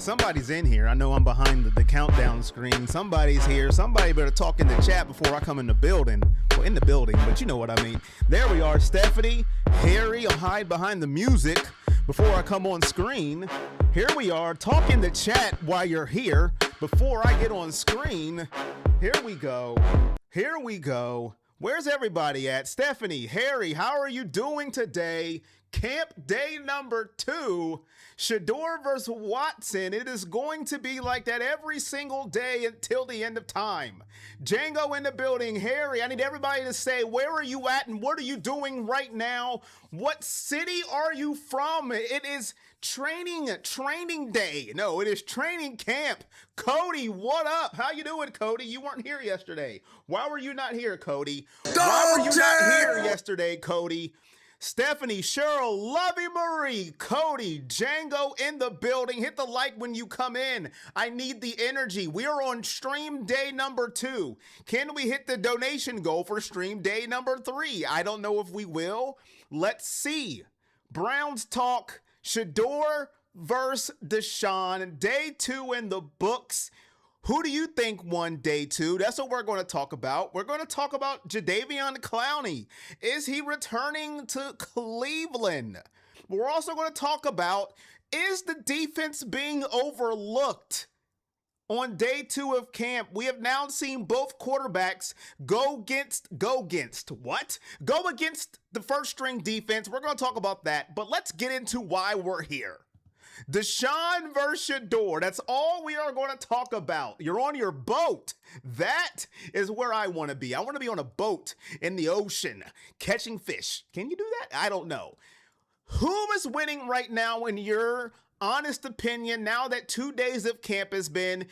Somebody's in here. I know I'm behind the countdown screen. Somebody's here. Somebody better talk in the chat before I come in the building. Well, in the building, but you know what I mean. There we are. Stephanie, Harry, I'll hide behind the music before I come on screen. Here we are. Talk in the chat while you're here before I get on screen. Here we go. Here we go. Where's everybody at? Stephanie, Harry, how are you doing today? Camp day number 2, Sheduer versus Watson. It is going to be like that every single day until the end of time. Django in the building. Harry, I need everybody to say, where are you at and what are you doing right now? What city are you from? It is training day. No, it is training camp. Cody, what up? How you doing, Cody? You weren't here yesterday. Why were you not here, Cody? Why were you not here yesterday, Cody? Stephanie, Cheryl, Lovey Marie, Cody, Django in the building. Hit the like when you come in. I need the energy. We are on stream day number 2. Can we hit the donation goal for stream day number 3? I don't know if we will. Let's see. Browns talk, Sheduer versus Deshaun. Day 2 in the books. Who do you think won day 2? That's what we're going to talk about. We're going to talk about Jadaveon Clowney. Is he returning to Cleveland? We're also going to talk about, is the defense being overlooked? On day 2 of camp, we have now seen both quarterbacks go against the first string defense. We're going to talk about that, but let's get into why we're here. Deshaun versus Sheduer. That's all we are going to talk about. You're on your boat. That is where I want to be. I want to be on a boat in the ocean catching fish. Can you do that? I don't know. Who is winning right now in your honest opinion, now that 2 days of camp has been,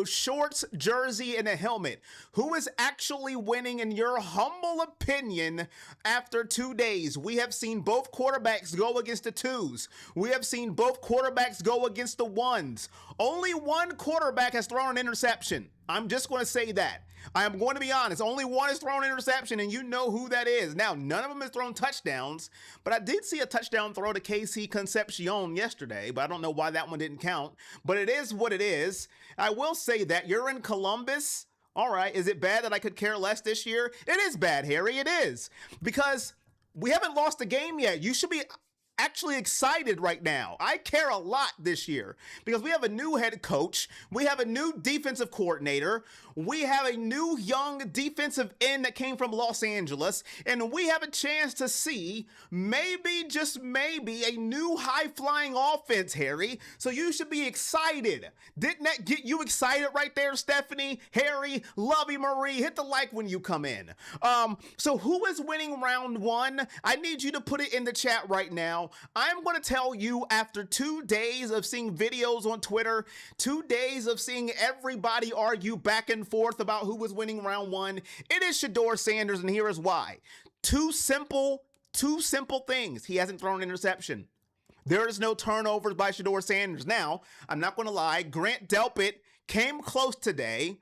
shorts, jersey, and a helmet? Who is actually winning in your humble opinion after 2 days? We have seen both quarterbacks go against the 2s. We have seen both quarterbacks go against the 1s. Only one quarterback has thrown an interception. I'm just going to say that. I am going to be honest. Only one has thrown an interception, and you know who that is. Now, none of them has thrown touchdowns, but I did see a touchdown throw to KC Concepcion yesterday, but I don't know why that one didn't count. But it is what it is. I will say that you're in Columbus. All right. Is it bad that I could care less this year? It is bad, Harry. It is. Because we haven't lost a game yet. You should be actually excited right now. I care a lot this year because we have a new head coach. We have a new defensive coordinator. We have a new young defensive end that came from Los Angeles. And we have a chance to see maybe, just maybe, a new high-flying offense, Harry. So you should be excited. Didn't that get you excited right there, Stephanie, Harry, Lovey Marie? Hit the like when you come in. So who is winning round 1? I need you to put it in the chat right now. I'm going to tell you, after 2 days of seeing videos on Twitter, 2 days of seeing everybody argue back and forth about who was winning round 1, it is Sheduer Sanders, and here is why. Two simple things. He hasn't thrown an interception. There is no turnovers by Sheduer Sanders. Now, I'm not going to lie, Grant Delpit came close today.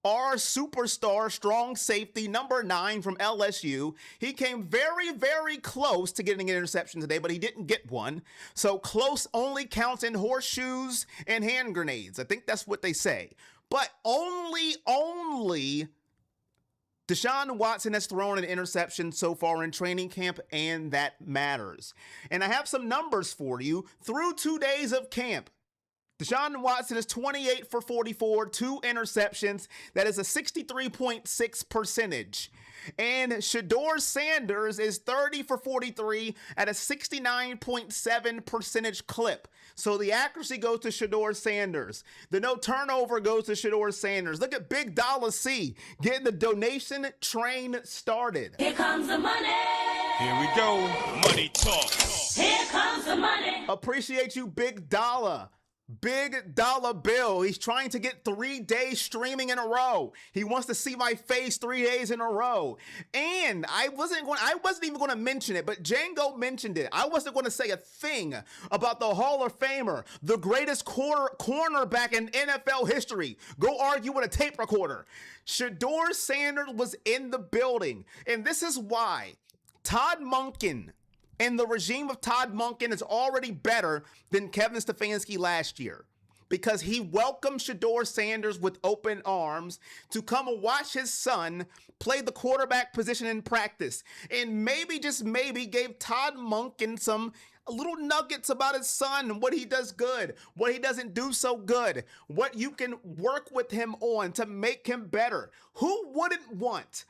Our superstar strong safety, number 9 from LSU. He came very, very close to getting an interception today, but he didn't get one. So close only counts in horseshoes and hand grenades. I think that's what they say. But only Deshaun Watson has thrown an interception so far in training camp, and that matters. And I have some numbers for you through 2 days of camp. Deshaun Watson is 28 for 44, 2 interceptions. That is a 63.6 percentage. And Sheduer Sanders is 30 for 43 at a 69.7 percentage clip. So the accuracy goes to Sheduer Sanders. The no turnover goes to Sheduer Sanders. Look at Big Dollar C getting the donation train started. Here comes the money. Here we go. Money talk. Here comes the money. Appreciate you, Big Dollar. Big dollar bill. He's trying to get 3 days streaming in a row. He wants to see my face 3 days in a row. And I wasn't even going to mention it, but Django mentioned it. I wasn't going to say a thing about the Hall of Famer, the greatest cornerback in NFL history. Go argue with a tape recorder. Sheduer Sanders was in the building. And this is why Todd Monken and the regime of Todd Monken is already better than Kevin Stefanski last year. because he welcomed Sheduer Sanders with open arms to come and watch his son play the quarterback position in practice. And maybe, just maybe, gave Todd Monken some little nuggets about his son and what he does good, what he doesn't do so good, what you can work with him on to make him better. Who wouldn't want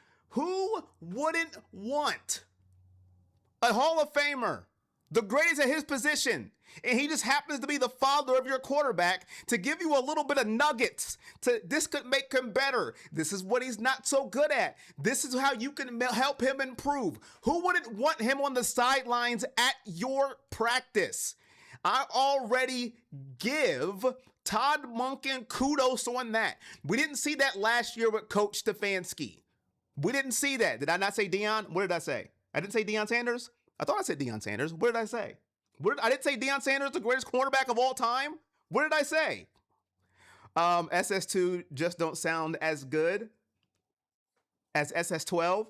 a Hall of Famer, the greatest at his position, and he just happens to be the father of your quarterback, to give you a little bit of nuggets? This could make him better. This is what he's not so good at. This is how you can help him improve. Who wouldn't want him on the sidelines at your practice? I already give Todd Monken kudos on that. We didn't see that last year with Coach Stefanski. We didn't see that. Did I not say Deion? What did I say? I didn't say Deion Sanders? I thought I said Deion Sanders. What did I say? I didn't say Deion Sanders, the greatest cornerback of all time. What did I say? SS2 just don't sound as good as SS12.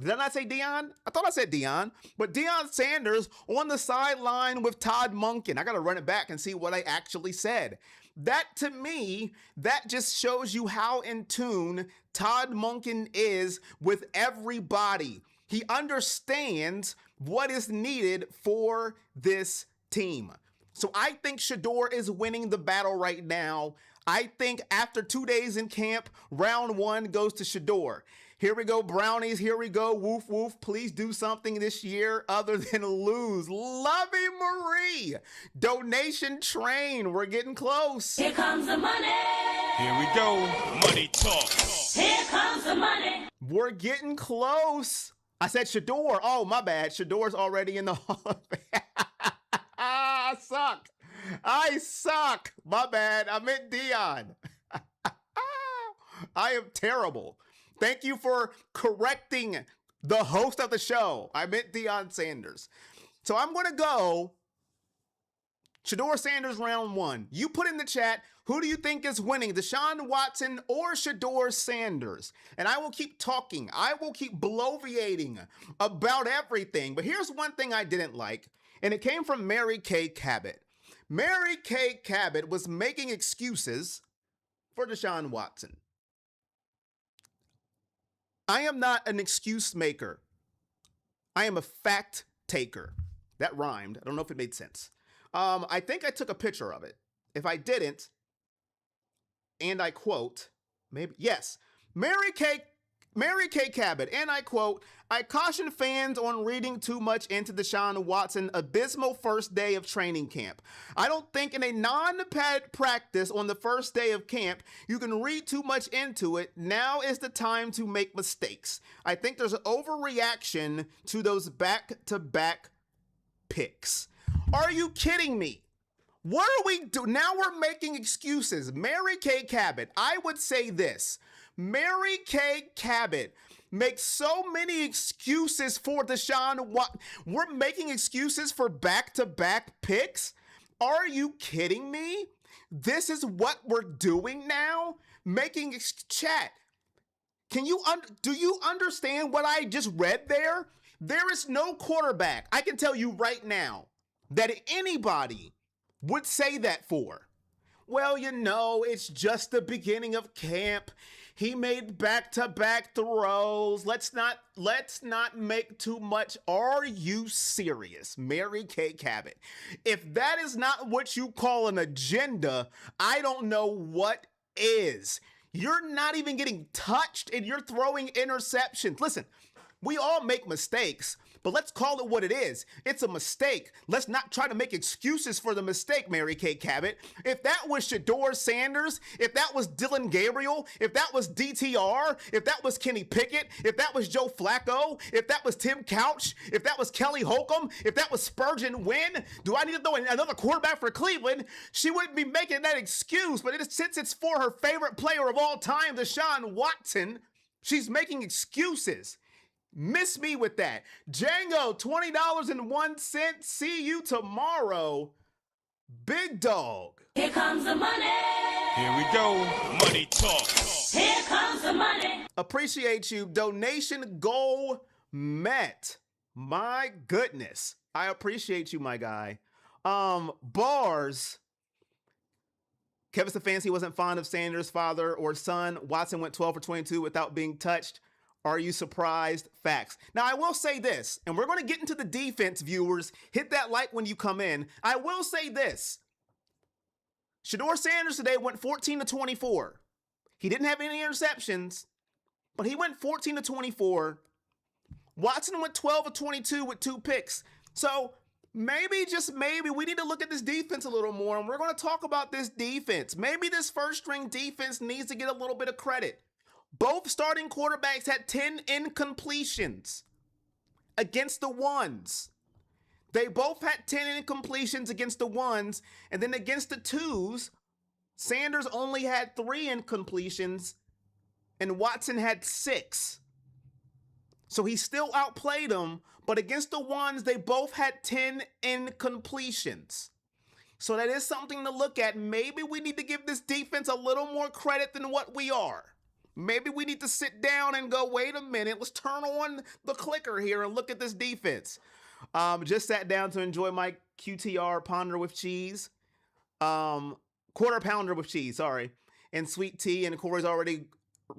Did I not say Deion? I thought I said Deion. But Deion Sanders on the sideline with Todd Monken. I got to run it back and see what I actually said. That, to me, that just shows you how in tune Todd Monken is with everybody. He understands what is needed for this team. So I think Sheduer is winning the battle right now. I think after 2 days in camp, round one goes to Sheduer. Here we go, Brownies. Here we go. Woof, woof. Please do something this year other than lose. Lovey Marie. Donation train. We're getting close. Here comes the money. Here we go. Money talk. Here comes the money. We're getting close. I said Sheduer. Oh, my bad. Sheduer's already in the Hall of Fame. I suck. I suck. My bad. I meant Deion. I am terrible. Thank you for correcting the host of the show. I meant Deion Sanders. So I'm going to go Sheduer Sanders round one. You put in the chat, who do you think is winning, Deshaun Watson or Sheduer Sanders? And I will keep talking. I will keep bloviating about everything. But here's one thing I didn't like, and it came from Mary Kay Cabot. Mary Kay Cabot was making excuses for Deshaun Watson. I am not an excuse maker. I am a fact taker. That rhymed. I don't know if it made sense. I think I took a picture of it. If I didn't, and I quote, maybe, yes, Mary Kay Cabot, and I quote, I caution fans on reading too much into Deshaun Watson abysmal first day of training camp. I don't think in a non-pad practice on the first day of camp, you can read too much into it. Now is the time to make mistakes. I think there's an overreaction to those back-to-back picks. Are you kidding me? What are we doing? Now we're making excuses. Mary Kay Cabot, I would say this. Mary Kay Cabot makes so many excuses for Deshaun Watson. We're making excuses for back-to-back picks? Are you kidding me? This is what we're doing now? Making chat. Do you understand what I just read there? There is no quarterback, I can tell you right now, that anybody would say that for. Well, you know, it's just the beginning of camp. He made back-to-back throws. Let's not make too much. Are you serious, Mary Kay Cabot? If that is not what you call an agenda, I don't know what is. You're not even getting touched and you're throwing interceptions. Listen, we all make mistakes, but let's call it what it is. It's a mistake. Let's not try to make excuses for the mistake, Mary Kay Cabot. If that was Sheduer Sanders, if that was Dylan Gabriel, if that was DTR, if that was Kenny Pickett, if that was Joe Flacco, if that was Tim Couch, if that was Kelly Holcomb, if that was Spurgeon Wynn, do I need to throw in another quarterback for Cleveland? She wouldn't be making that excuse, but since it's for her favorite player of all time, Deshaun Watson, she's making excuses. Miss me with that. Django, $20.01. See you tomorrow. Big dog. Here comes the money. Here we go. Money talk. Here comes the money. Appreciate you. Donation goal met. My goodness. I appreciate you, my guy. Bars. Kevin Stefanski wasn't fond of Sanders' father or son. Watson went 12 for 22 without being touched. Are you surprised? Facts. Now, I will say this, and we're going to get into the defense, viewers. Hit that like when you come in. I will say this. Sheduer Sanders today went 14 to 24. He didn't have any interceptions, but he went 14 to 24. Watson went 12 to 22 with 2 picks. So maybe, just maybe, we need to look at this defense a little more, and we're going to talk about this defense. Maybe this first-string defense needs to get a little bit of credit. Both starting quarterbacks had 10 incompletions against the ones. They both had 10 incompletions against the ones, and then against the twos, Sanders only had 3 incompletions, and Watson had 6. So he still outplayed them, but against the ones, they both had 10 incompletions. So that is something to look at. Maybe we need to give this defense a little more credit than what we are. Maybe we need to sit down and go, wait a minute, let's turn on the clicker here and look at this defense. Just sat down to enjoy my QTR pounder with cheese. Quarter pounder with cheese, sorry. And sweet tea, and Corey's already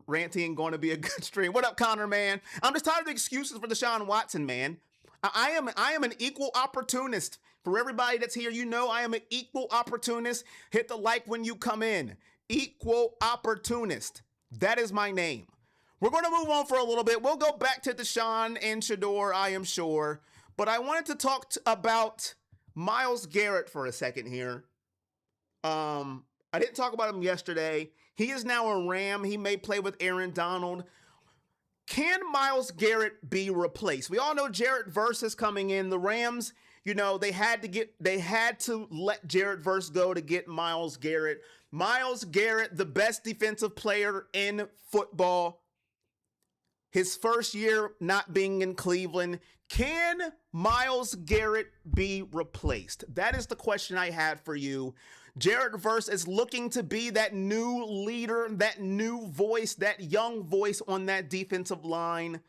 ranting, going to be a good stream. What up, Connor, man? I'm just tired of the excuses for Deshaun Watson, man. I am an equal opportunist. For everybody that's here, you know I am an equal opportunist. Hit the like when you come in. Equal opportunist. That is my name. We're going to move on for a little bit. We'll go back to Deshaun and Sheduer, I am sure. But I wanted to talk about Myles Garrett for a second here. I didn't talk about him yesterday. He is now a Ram. He may play with Aaron Donald. Can Myles Garrett be replaced? We all know Jared Verse is coming in. The Rams, you know, they had to let Jared Verse go to get Myles Garrett. Myles Garrett, the best defensive player in football. His first year not being in Cleveland. Can Myles Garrett be replaced? That is the question I had for you. Jared Verse is looking to be that new leader, that new voice, that young voice on that defensive line.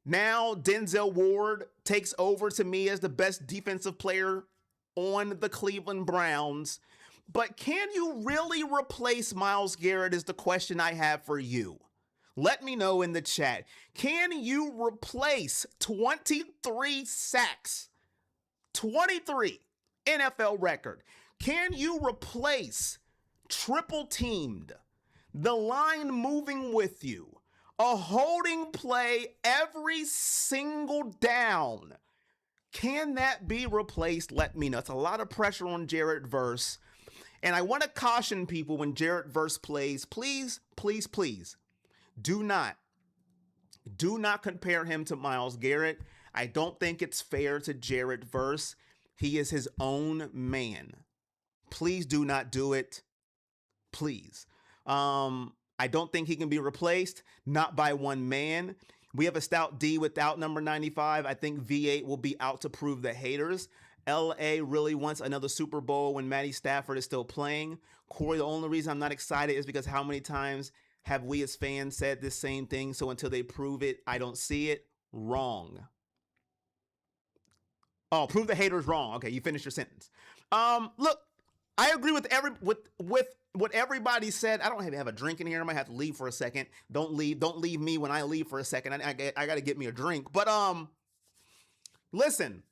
Now Denzel Ward takes over to me as the best defensive player on the Cleveland Browns. But can you really replace Myles Garrett is the question I have for you. Let me know in the chat. Can you replace 23 sacks? 23 NFL record. Can you replace triple teamed, the line moving with you, a holding play every single down? Can that be replaced? Let me know. It's a lot of pressure on Jared Verse. And I want to caution people when Jared Verse plays, please, please, please, do not compare him to Myles Garrett. I don't think it's fair to Jared Verse. He is his own man. Please do not do it. Please. I don't think he can be replaced, not by one man. We have a stout D without number 95. I think V8 will be out to prove the haters. LA really wants another Super Bowl when Matty Stafford is still playing. Corey, the only reason I'm not excited is because how many times have we as fans said this same thing? So until they prove it, I don't see it. Wrong. Oh, prove the haters wrong. Okay, you finished your sentence. Look, I agree with what everybody said. I don't even have a drink in here. I might have to leave for a second. Don't leave me when I leave for a second. I got to get me a drink. But listen,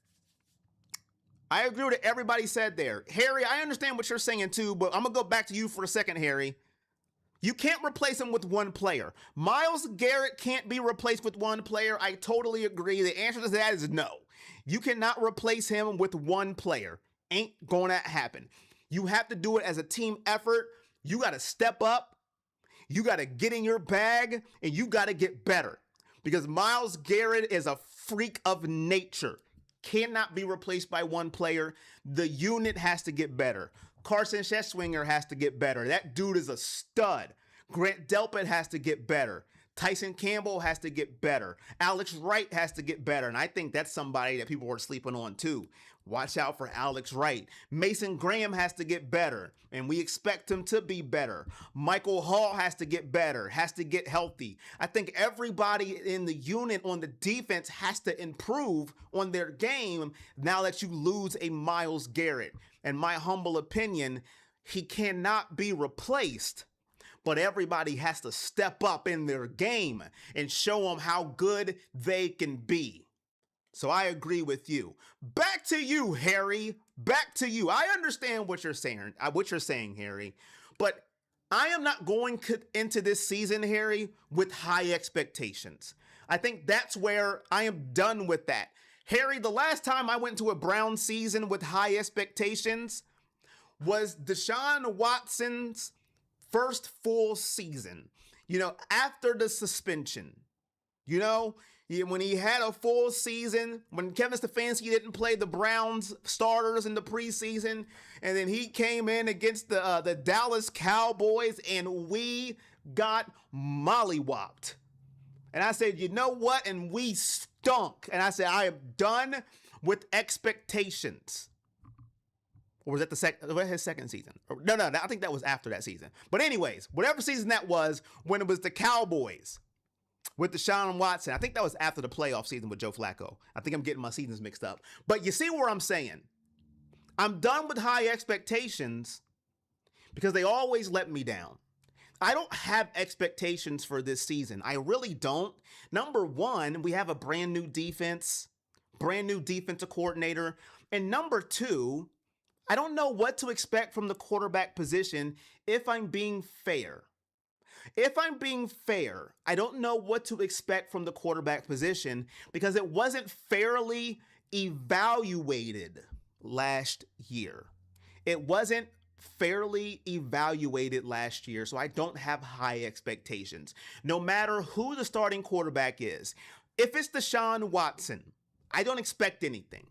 I agree with what everybody said there. Harry, I understand what you're saying too, but I'm gonna go back to you for a second, Harry. You can't replace him with one player. Myles Garrett can't be replaced with one player. I totally agree. The answer to that is no. You cannot replace him with one player. Ain't gonna happen. You have to do it as a team effort. You got to step up. You got to get in your bag, and you got to get better. Because Myles Garrett is a freak of nature. Cannot be replaced by one player. The unit has to get better. Carson Scheswinger has to get better. That dude is a stud. Grant Delpit has to get better. Tyson Campbell has to get better. Alex Wright has to get better. And I think that's somebody that people are sleeping on too. Watch out for Alex Wright. Mason Graham has to get better, and we expect him to be better. Michael Hall has to get better, has to get healthy. I think everybody in the unit on the defense has to improve on their game now that you lose a Myles Garrett. In my humble opinion, he cannot be replaced, but everybody has to step up in their game and show them how good they can be. So I agree with you. Back to you, Harry. Back to you. I understand what you're saying, Harry, but I am not going into this season, Harry, with high expectations. I think that's where I am done with that. Harry, the last time I went to a Brown season with high expectations was Deshaun Watson's first full season, after the suspension. When he had a full season, when Kevin Stefanski didn't play the Browns starters in the preseason, and then he came in against the Dallas Cowboys, and we got mollywopped. And I said, you know what? And we stunk. And I said, I am done with expectations. Or was that his second season? No, I think that was after that season. But anyways, whatever season that was, when it was the Cowboys with Deshaun Watson, I think that was after the playoff season with Joe Flacco. I think I'm getting my seasons mixed up. But you see where I'm saying? I'm done with high expectations because they always let me down. I don't have expectations for this season. I really don't. Number one, we have a brand new defense, brand new defensive coordinator. And number two, I don't know what to expect from the quarterback position if I'm being fair. If I'm being fair, I don't know what to expect from the quarterback position because it wasn't fairly evaluated last year. It wasn't fairly evaluated last year, so I don't have high expectations. No matter who the starting quarterback is, if it's Deshaun Watson, I don't expect anything.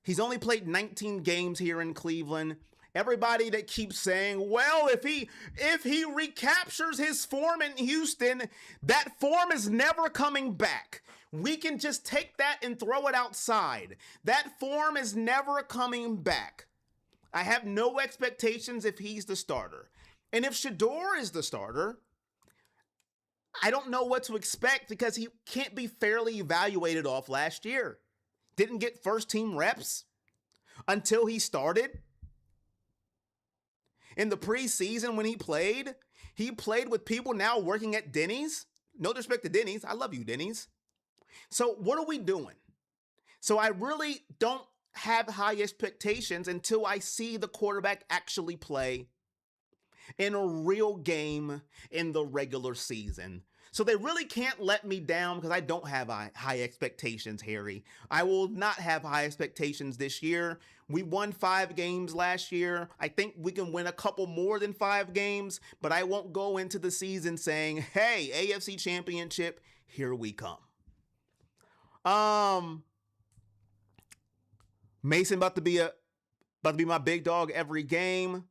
He's only played 19 games here in Cleveland. Everybody that keeps saying, well, if he recaptures his form in Houston, that form is never coming back. We can just take that and throw it outside. That form is never coming back. I have no expectations if he's the starter. And if Sheduer is the starter, I don't know what to expect because he can't be fairly evaluated off last year. Didn't get first team reps until he started. In the preseason when he played with people now working at Denny's. No disrespect to Denny's. I love you, Denny's. So what are we doing? So I really don't have high expectations until I see the quarterback actually play in a real game in the regular season. So they really can't let me down because I don't have high expectations, Harry. I will not have high expectations this year. We won 5 games last year. I think we can win a couple more than 5 games, but I won't go into the season saying, hey, AFC Championship, here we come. Mason about to be my big dog every game.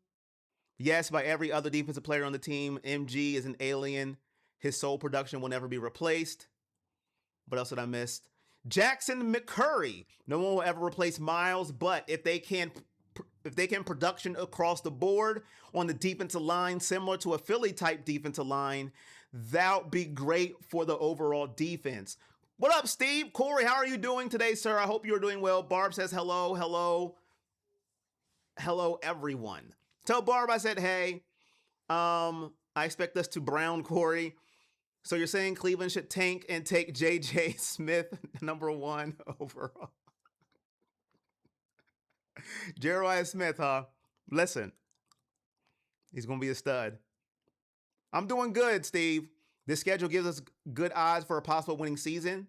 Yes, by every other defensive player on the team. MG is an alien. His sole production will never be replaced. What else did I miss? Jackson McCurry. No one will ever replace Miles, but if they can production across the board on the defensive line, similar to a Philly type defensive line, that would be great for the overall defense. What up, Steve? Corey, how are you doing today, sir? I hope you're doing well. Barb says hello, hello. Hello, everyone. Tell Barb I said hey. I expect us to brown Corey. So you're saying Cleveland should tank and take J.J. Smith, number 1 overall. Jeremiah Smith, huh? Listen, he's going to be a stud. I'm doing good, Steve. This schedule gives us good odds for a possible winning season.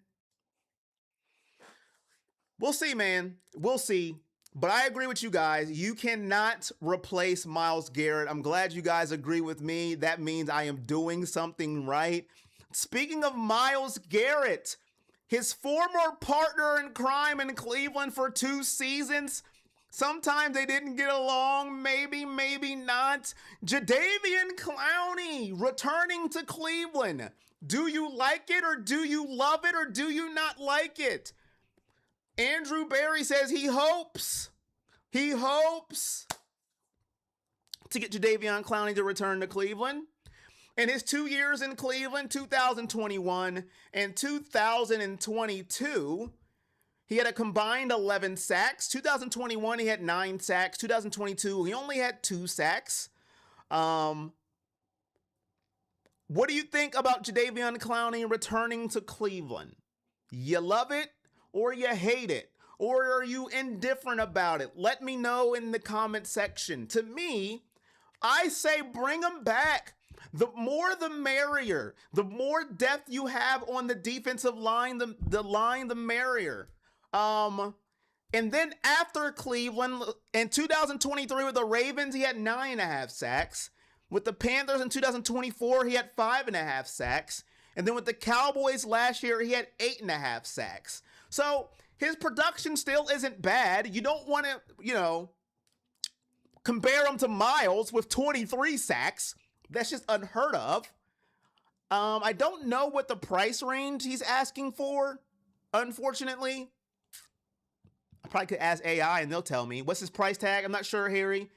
We'll see, man. We'll see. But I agree with you guys. You cannot replace Myles Garrett. I'm glad you guys agree with me. That means I am doing something right. Speaking of Myles Garrett, his former partner in crime in Cleveland for 2 seasons. Sometimes they didn't get along, maybe not. Jadaveon Clowney returning to Cleveland. Do you like it or do you love it or do you not like it? Andrew Berry says he hopes to get Jadaveon Clowney to return to Cleveland. In his 2 years in Cleveland, 2021 and 2022, he had a combined 11 sacks. 2021, he had 9 sacks. 2022, he only had 2 sacks. What do you think about Jadaveon Clowney returning to Cleveland? You love it or you hate it? Or are you indifferent about it? Let me know in the comment section. To me, I say bring him back. The more the merrier. The more depth you have on the defensive line, the merrier. And then after Cleveland, in 2023 with the Ravens, he had 9.5 sacks. With the Panthers in 2024, he had 5.5 sacks. And then with the Cowboys last year, he had 8.5 sacks. So his production still isn't bad. You don't want to, compare him to Miles with 23 sacks. That's just unheard of. I don't know what the price range he's asking for, unfortunately. I probably could ask AI and they'll tell me. What's his price tag? I'm not sure, Harry.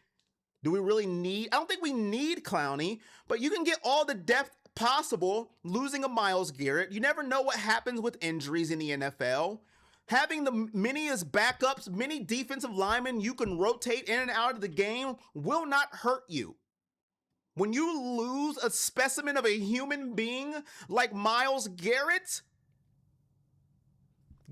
Do we really need? I don't think we need Clowney, but you can get all the depth possible losing a Myles Garrett. You never know what happens with injuries in the NFL. Having the many as backups, many defensive linemen you can rotate in and out of the game will not hurt you. When you lose a specimen of a human being like Myles Garrett,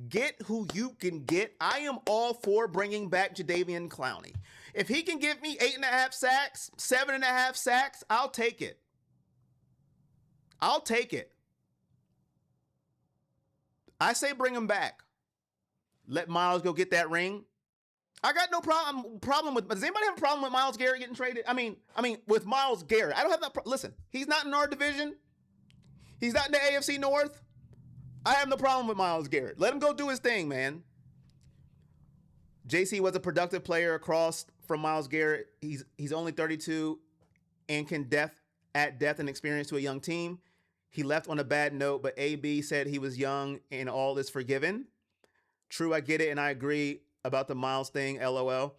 get who you can get. I am all for bringing back Jadaveon Clowney. If he can give me 8.5 sacks, 7.5 sacks, I'll take it. I'll take it. I say bring him back. Let Myles go get that ring. I got no problem with. Does anybody have a problem with Myles Garrett getting traded? I mean, with Myles Garrett, I don't have that. Listen, he's not in our division. He's not in the AFC North. I have no problem with Myles Garrett. Let him go do his thing, man. JC was a productive player across from Myles Garrett. He's only 32 and can add depth and experience to a young team. He left on a bad note, but AB said he was young and all is forgiven. True, I get it, and I agree about the Myles thing, LOL.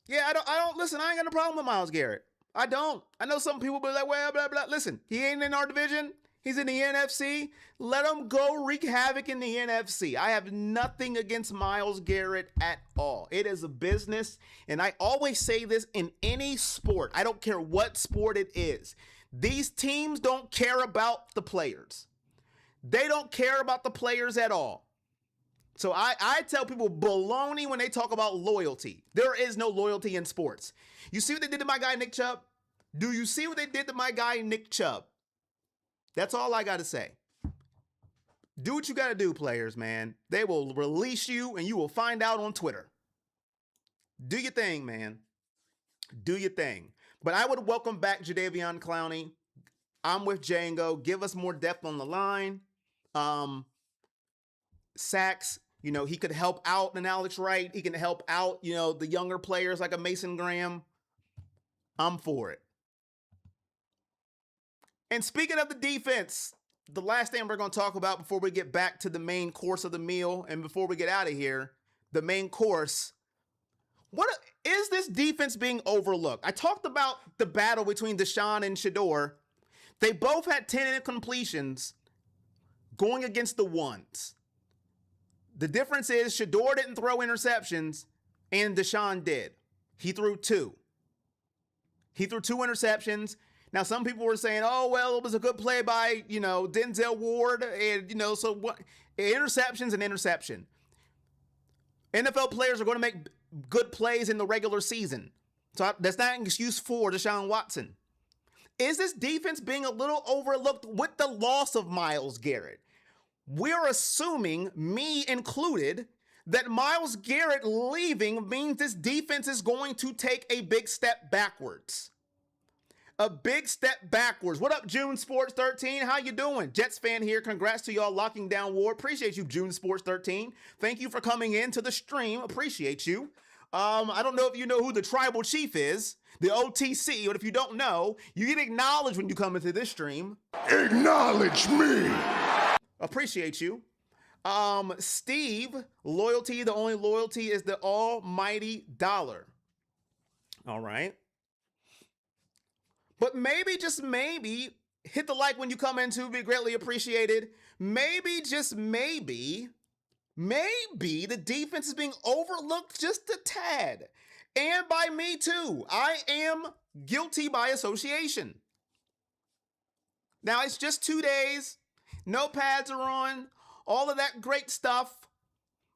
Yeah, I don't listen, I ain't got no problem with Myles Garrett. I don't. I know some people be like, well, blah, blah. Listen, he ain't in our division. He's in the NFC. Let him go wreak havoc in the NFC. I have nothing against Myles Garrett at all. It is a business, and I always say this in any sport. I don't care what sport it is. These teams don't care about the players. They don't care about the players at all. So I tell people baloney when they talk about loyalty. There is no loyalty in sports. You see what they did to my guy, Nick Chubb? Do you see what they did to my guy, Nick Chubb? That's all I got to say. Do what you got to do, players, man. They will release you and you will find out on Twitter. Do your thing, man. Do your thing. But I would welcome back Jadaveon Clowney. I'm with Django. Give us more depth on the line. Sacks. He could help out an Alex Wright. He can help out, the younger players like a Mason Graham. I'm for it. And speaking of the defense, the last thing we're going to talk about before we get back to the main course of the meal and before we get out of here, the main course, what is this defense being overlooked? I talked about the battle between Deshaun and Sheduer. They both had 10 incompletions going against the ones. The difference is Sheduer didn't throw interceptions and Deshaun did. He threw 2. He threw 2 interceptions. Now, some people were saying, oh, well, it was a good play by, Denzel Ward. And, so what? Interception's an interception. NFL players are going to make good plays in the regular season. So that's not an excuse for Deshaun Watson. Is this defense being a little overlooked with the loss of Myles Garrett? We're assuming, me included, that Myles Garrett leaving means this defense is going to take a big step backwards. A big step backwards. What up, June Sports 13? How you doing? Jets fan here. Congrats to y'all locking down Ward. Appreciate you, June Sports 13. Thank you for coming into the stream. Appreciate you. I don't know if you know who the tribal chief is, the OTC, but if you don't know, you get acknowledged when you come into this stream. Acknowledge me. Appreciate you. Steve, loyalty, the only loyalty is the almighty dollar. All right. But maybe, just maybe, hit the like when you come in too, be greatly appreciated. Maybe, just maybe, maybe the defense is being overlooked just a tad. And by me too. I am guilty by association. Now, it's just 2 days. No pads are on. All of that great stuff.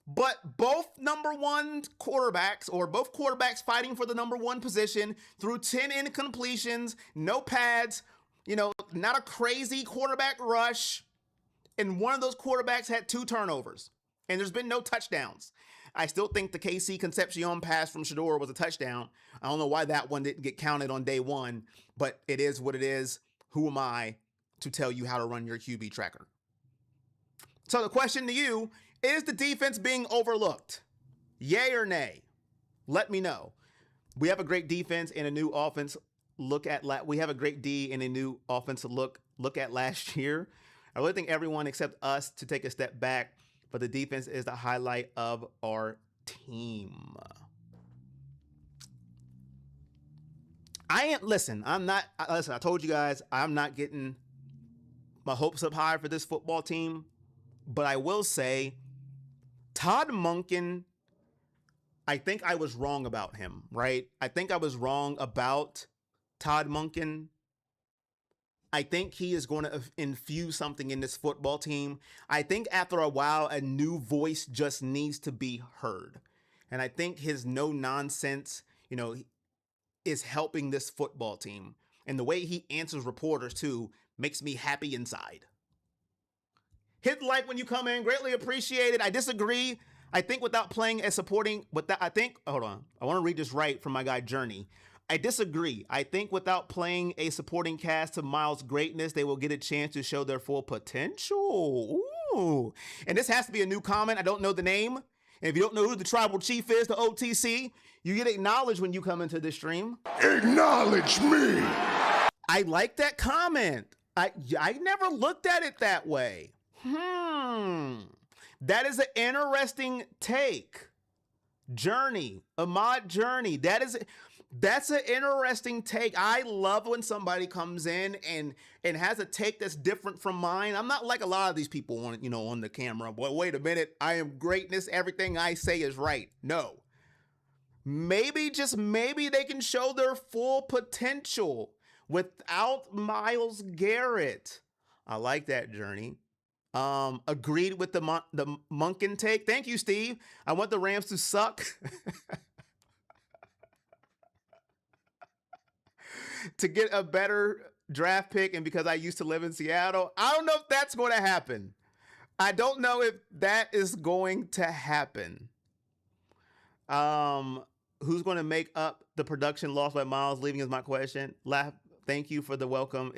But both number one quarterbacks, or both quarterbacks fighting for the number one position, through 10 incompletions, no pads, not a crazy quarterback rush. And one of those quarterbacks had 2 turnovers. And there's been no touchdowns. I still think the KC Concepcion pass from Sheduer was a touchdown. I don't know why that one didn't get counted on day one, but it is what it is. Who am I to tell you how to run your QB tracker? So the question to you, is the defense being overlooked? Yay or nay? Let me know. We have a great defense and a new offense. We have a great D and a new offense to look at last year. I really think everyone except us to take a step back, but the defense is the highlight of our team. I told you guys, I'm not getting my hopes up high for this football team, but I will say Todd Monken, I think I was wrong about him, right? I think I was wrong about Todd Monken. I think he is going to infuse something in this football team. I think after a while, a new voice just needs to be heard. And I think his no nonsense, is helping this football team. And the way he answers reporters too makes me happy inside. Hit like when you come in, greatly appreciated. I disagree. I think without playing as supporting, hold on. I want to read this right from my guy Journey. I disagree. I think without playing a supporting cast to Miles' greatness, they will get a chance to show their full potential. Ooh. And this has to be a new comment. I don't know the name. And if you don't know who the tribal chief is, the OTC, you get acknowledged when you come into this stream. Acknowledge me. I like that comment. I never looked at it that way. That is an interesting take. Journey, Ahmad Journey. That's an interesting take. I love when somebody comes in and has a take that's different from mine. I'm not like a lot of these people on the camera. Boy, wait a minute. I am greatness. Everything I say is right. No. Maybe, just maybe they can show their full potential without Myles Garrett. I like that, Journey. Agreed with the Monken take. Thank you, Steve. I want the Rams to suck. To get a better draft pick, and because I used to live in Seattle. I don't know if that's going to happen. I don't know if that is going to happen. Who's going to make up the production lost by Miles leaving is my question. Thank you for the welcome.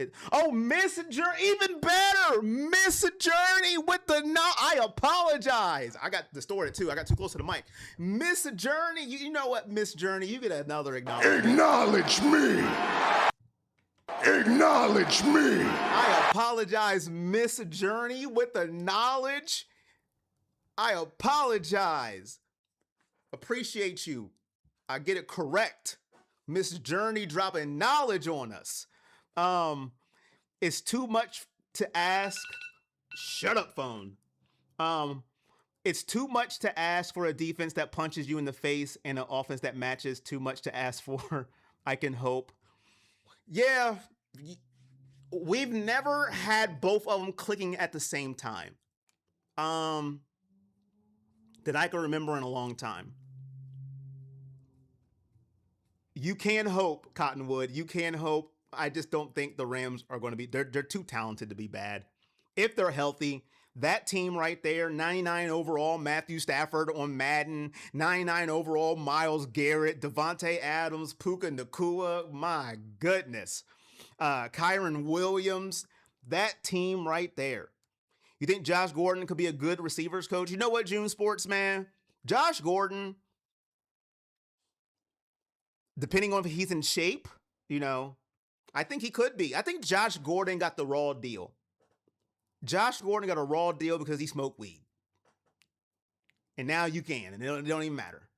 Miss Journey, even better. Miss Journey with the I apologize. I got distorted too. I got too close to the mic. Miss Journey, you know what, Miss Journey, you get another acknowledgement. Acknowledge me. Acknowledge me. I apologize, Miss Journey with the knowledge. I apologize. Appreciate you. I get it correct. Miss Journey dropping knowledge on us. It's too much to ask. Shut up, phone. It's too much to ask for a defense that punches you in the face and an offense that matches. Too much to ask for. I can hope. Yeah, we've never had both of them clicking at the same time. That I can remember in a long time. You can hope, Cottonwood. You can hope. I just don't think the Rams are going to be, they're too talented to be bad. If they're healthy, that team right there, 99 overall, Matthew Stafford on Madden, 99 overall, Myles Garrett, Devontae Adams, Puka Nacua, my goodness. Kyron Williams, that team right there. You think Josh Gordon could be a good receivers coach? You know what, June Sports, man? Josh Gordon, depending on if he's in shape, I think he could be. I think Josh Gordon got the raw deal. Josh Gordon got a raw deal because he smoked weed. And now you can, and it don't even matter.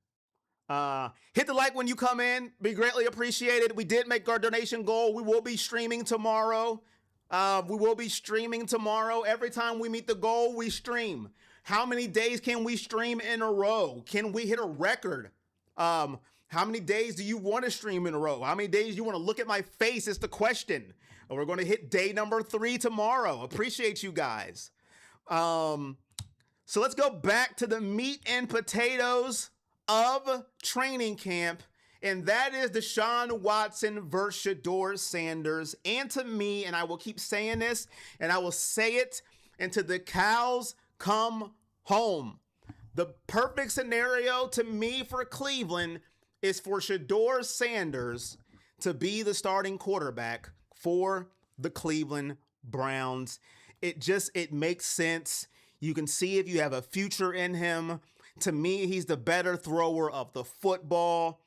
Hit the like when you come in. Be greatly appreciated. We did make our donation goal. We will be streaming tomorrow. Every time we meet the goal, we stream. How many days can we stream in a row? Can we hit a record? How many days do you want to stream in a row? How many days you want to look at my face is the question. And we're going to hit day number 3 tomorrow. Appreciate you guys. So let's go back to the meat and potatoes of training camp. And that is Deshaun Watson versus Sheduer Sanders. And to me, and I will keep saying this, and I will say it until the cows come home. The perfect scenario to me for Cleveland is for Sheduer Sanders to be the starting quarterback for the Cleveland Browns. It makes sense. You can see if you have a future in him. To me, he's the better thrower of the football.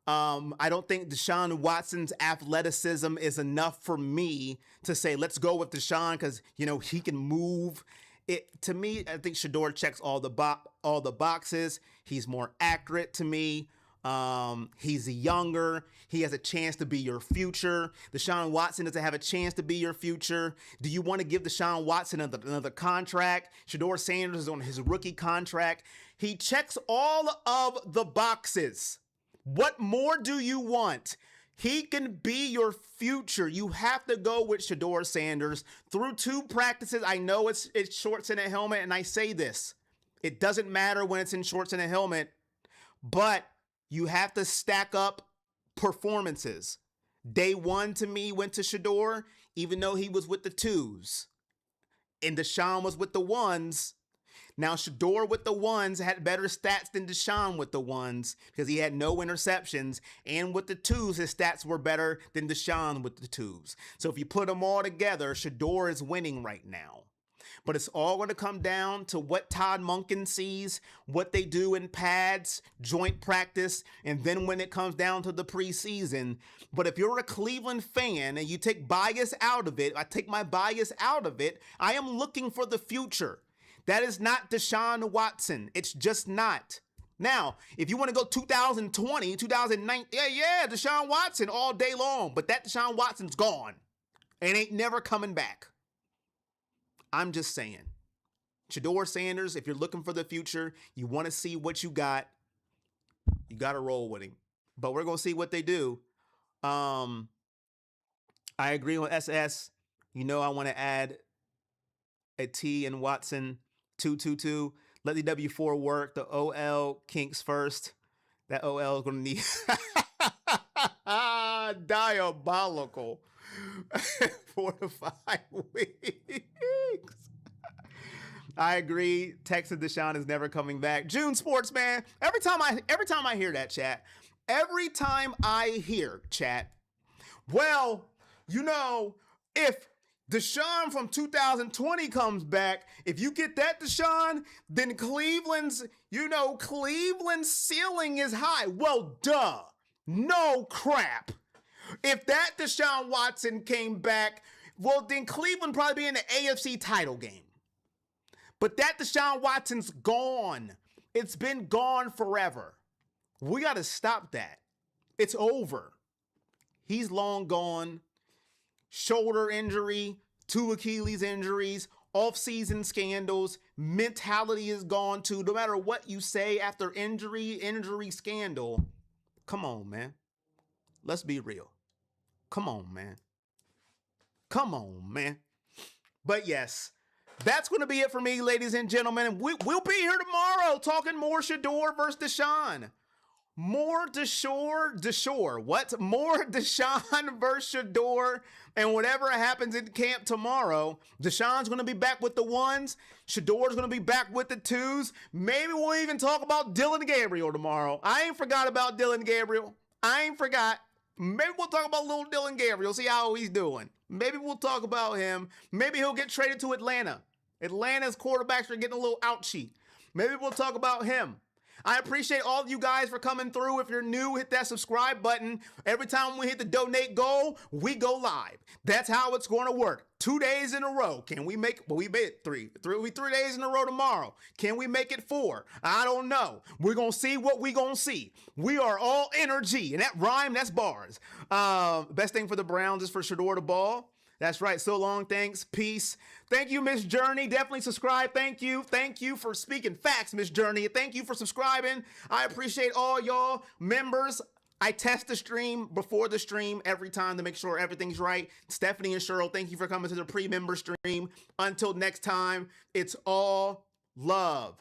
I don't think Deshaun Watson's athleticism is enough for me to say, let's go with Deshaun because, he can move. To me, I think Sheduer checks all the boxes. He's more accurate to me. He's younger. He has a chance to be your future. Deshaun Watson doesn't have a chance to be your future. Do you want to give Deshaun Watson another contract? Sheduer Sanders is on his rookie contract. He checks all of the boxes. What more do you want? He can be your future. You have to go with Sheduer Sanders through 2 practices. I know it's shorts and a helmet, and I say this. It doesn't matter when it's in shorts and a helmet, but you have to stack up performances. Day 1 to me went to Sheduer, even though he was with the 2s. And Deshaun was with the 1s. Now, Sheduer with the 1s had better stats than Deshaun with the 1s because he had no interceptions. And with the 2s, his stats were better than Deshaun with the 2s. So if you put them all together, Sheduer is winning right now. But it's all going to come down to what Todd Monken sees, what they do in pads, joint practice, and then when it comes down to the preseason. But if you're a Cleveland fan and you take bias out of it, I take my bias out of it, I am looking for the future. That is not Deshaun Watson. It's just not. Now, if you want to go 2020, 2019, yeah, Deshaun Watson all day long. But that Deshaun Watson's gone and ain't never coming back. I'm just saying. Sheduer Sanders, if you're looking for the future, you want to see what you got to roll with him. But we're going to see what they do. I agree with SS. I want to add a T in Watson. 2-2-2. Let the W4 work. The OL kinks first. That OL is going to need diabolical 4 to 5 weeks. I agree. Texas Deshaun is never coming back. June Sports, man. Every time I hear that, chat. Every time I hear chat. Well, if Deshaun from 2020 comes back, if you get that Deshaun, then Cleveland's ceiling is high. Well, duh. No crap. If that Deshaun Watson came back, well, then Cleveland probably be in the AFC title game. But that Deshaun Watson's gone. It's been gone forever. We got to stop that. It's over. He's long gone. Shoulder injury, 2 Achilles injuries, off-season scandals, mentality is gone too. No matter what you say after injury scandal, come on, man. Let's be real. Come on, man. But yes, that's going to be it for me, ladies and gentlemen. We'll be here tomorrow talking more Sheduer versus Deshaun. More Deshaun. What? More Deshaun versus Sheduer. And whatever happens in camp tomorrow, Deshaun's going to be back with the 1s. Sheduer's going to be back with the 2s. Maybe we'll even talk about Dylan Gabriel tomorrow. I ain't forgot about Dylan Gabriel. Maybe we'll talk about little Dylan Gabriel, see how he's doing. Maybe we'll talk about him. Maybe he'll get traded to Atlanta. Atlanta's quarterbacks are getting a little ouchy. Maybe we'll talk about him. I appreciate all of you guys for coming through. If you're new, hit that subscribe button. Every time we hit the donate goal, we go live. That's how it's going to work. 2 days in a row. Can we make, well, we made it 3 days in a row tomorrow. Can we make it 4? I don't know. We're going to see what we going to see. We are all energy. And that rhyme, that's bars. Best thing for the Browns is for Sheduer to ball. That's right. So long. Thanks. Peace. Thank you, Miss Journey. Definitely subscribe. Thank you. Thank you for speaking facts, Miss Journey. Thank you for subscribing. I appreciate all y'all members. I test the stream before the stream every time to make sure everything's right. Stephanie and Cheryl, thank you for coming to the pre-member stream. Until next time, it's all love.